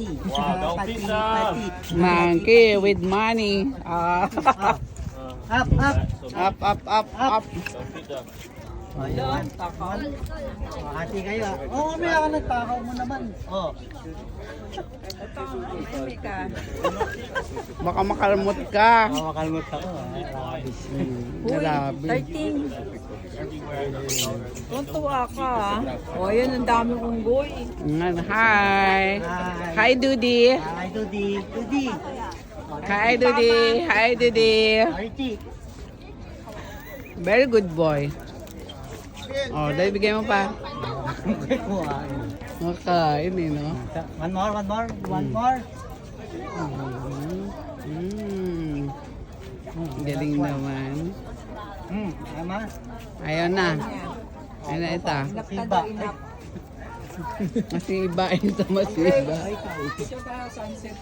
party. Wow, Party, pizza. party. Monkey with money. Up, up. Up, up, up, up. Ayan. Hati kayo. Oo, may ako nagtakaw mo naman. Oh. Baka makalmot ka. Makakalmot ako. Grabe. 13. Tuntua ka. O, yan ang dami kong goy. Hi. Hi, Dudy. Hi, Dudi. Dudi. Hi, Dudy. Hi, Dudy. Archie. Very good boy. Oh, dahil bigay mo pa. Makain eh, no? One more, one more, one more. Galing naman. Tama. Ayaw na. Ayaw na ito. Siba. Masiba ito, masiba. Sunset.